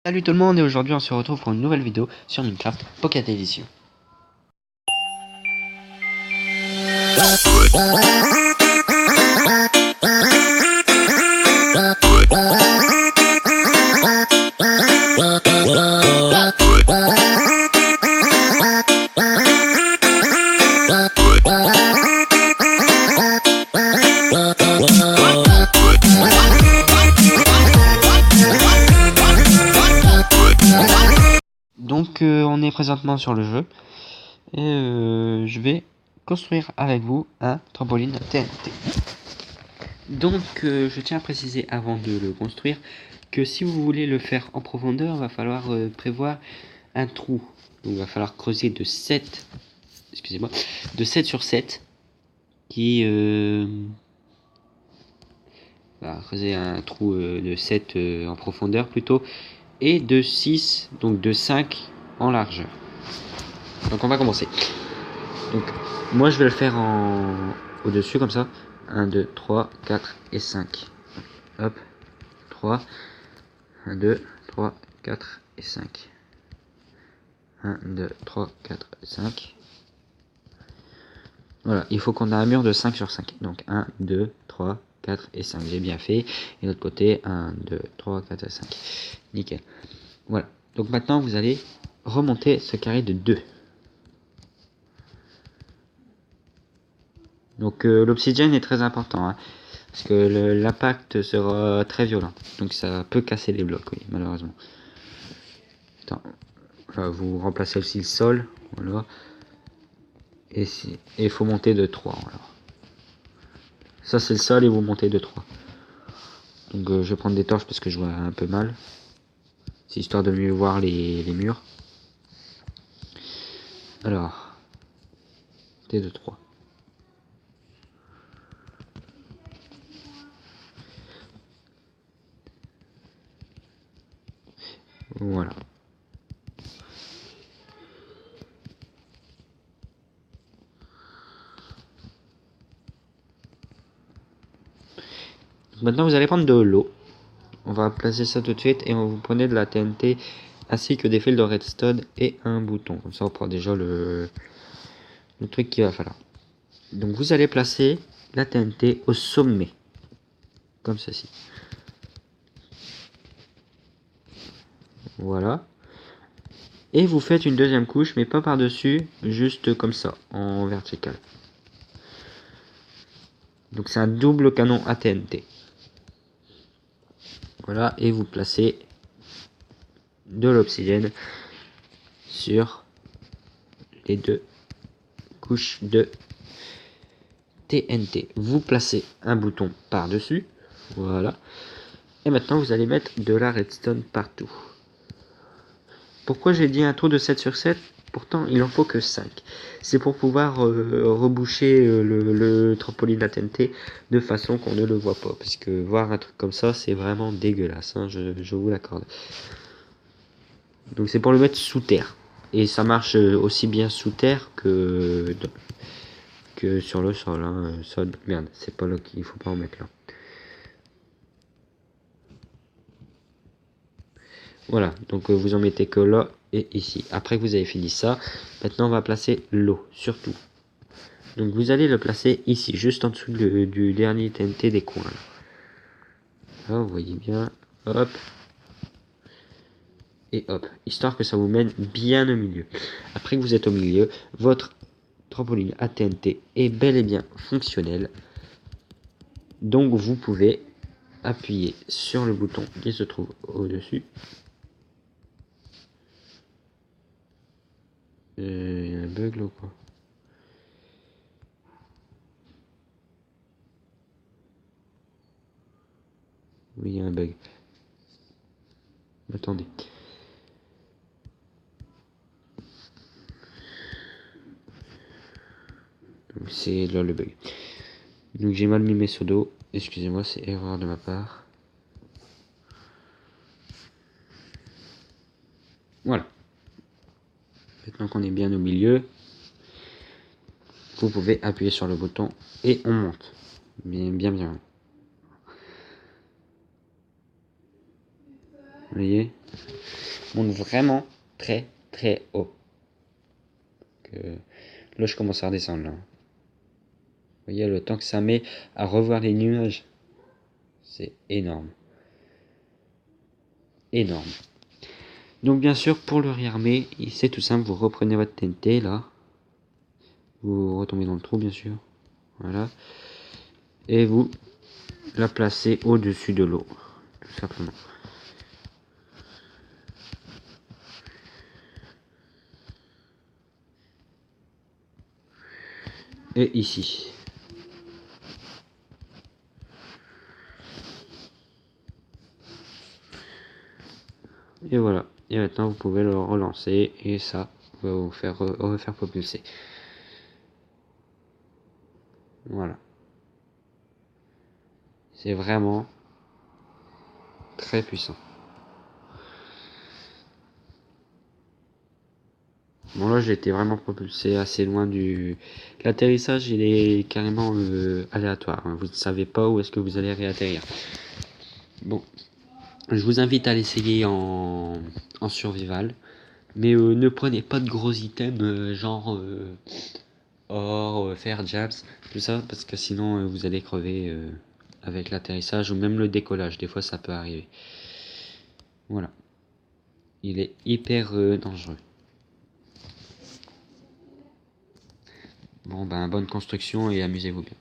Salut tout le monde et aujourd'hui on se retrouve pour une nouvelle vidéo sur Minecraft Pocket Edition. Donc on est présentement sur le jeu et je vais construire avec vous un trampoline TNT. Donc je tiens à préciser avant de le construire que si vous voulez le faire en profondeur, il va falloir prévoir un trou. Donc il va falloir creuser de 7, excusez-moi, de 7 sur 7 qui va creuser un trou de 7 en profondeur plutôt et de 6, donc de 5 en largeur. Donc on va commencer. Donc moi je vais le faire au-dessus comme ça. 1, 2, 3, 4 et 5. Hop. 3. 1, 2, 3, 4 et 5. 1, 2, 3, 4 et 5. Voilà, il faut qu'on ait un mur de 5 sur 5. Donc 1, 2, 3, 4 et 5. J'ai bien fait. Et l'autre côté, 1, 2, 3, 4 et 5. Nickel. Voilà. Donc maintenant, vous allez remonter ce carré de 2. Donc l'obsidienne est très important. Hein, parce que l'impact sera très violent. Donc ça peut casser les blocs, oui, malheureusement. Attends. Voilà, vous remplacez aussi le sol. Voilà. Et il faut monter de 3. Voilà. Ça c'est le sol et vous montez de 3. Donc je vais prendre des torches parce que je vois un peu mal. C'est histoire de mieux voir les murs. Alors. Monter de 3. Voilà. Maintenant vous allez prendre de l'eau. On va placer ça tout de suite et on vous prenez de la TNT ainsi que des fils de redstone et un bouton. Comme ça on prend déjà le truc qu'il va falloir. Donc vous allez placer la TNT au sommet. Comme ceci. Voilà. Et vous faites une deuxième couche mais pas par dessus, juste comme ça, en vertical. Donc c'est un double canon à TNT. Voilà, et vous placez de l'obsidienne sur les deux couches de TNT. Vous placez un bouton par-dessus. Voilà. Et maintenant, vous allez mettre de la redstone partout. Pourquoi j'ai dit un trou de 7 sur 7? Pourtant, il en faut que 5. C'est pour pouvoir reboucher le trampoline à TNT de façon qu'on ne le voit pas. Parce que voir un truc comme ça, c'est vraiment dégueulasse. Hein, je vous l'accorde. Donc c'est pour le mettre sous terre. Et ça marche aussi bien sous terre que sur le sol. Hein. Merde, c'est pas là qu'il faut pas en mettre là. Voilà, donc vous en mettez que là et ici. Après que vous avez fini ça, maintenant on va placer l'eau, surtout. Donc vous allez le placer ici, juste en dessous du dernier TNT des coins. Là, vous voyez bien, hop. Et hop, histoire que ça vous mène bien au milieu. Après que vous êtes au milieu, votre trampoline à TNT est bel et bien fonctionnelle. Donc vous pouvez appuyer sur le bouton qui se trouve au-dessus. Il y a un bug là ou quoi? Oui, il y a un bug. Attendez. C'est là le bug. Donc j'ai mal mis mes seaux d'eau. Excusez-moi, c'est erreur de ma part. Voilà. Maintenant qu'on est bien au milieu, vous pouvez appuyer sur le bouton et on monte. Bien. voyez, monte vraiment très très haut. Là, je commence à redescendre là. Vous voyez le temps que ça met à revoir les nuages, c'est énorme. Énorme. Donc bien sûr, pour le réarmer, c'est tout simple, vous reprenez votre TNT là, vous retombez dans le trou bien sûr, voilà, et vous la placez au-dessus de l'eau, tout simplement. Et ici. Et voilà. Et maintenant vous pouvez le relancer et ça va vous faire refaire propulser. Voilà. C'est vraiment très puissant. Bon là j'ai été vraiment propulsé assez loin du... L'atterrissage il est carrément aléatoire. Hein. Vous ne savez pas où est-ce que vous allez réatterrir. Bon. Je vous invite à l'essayer en survival. Mais ne prenez pas de gros items genre or, fer, jams, tout ça, parce que sinon vous allez crever avec l'atterrissage ou même le décollage. Des fois ça peut arriver. Voilà. Il est hyper dangereux. Bon ben bonne construction et amusez-vous bien.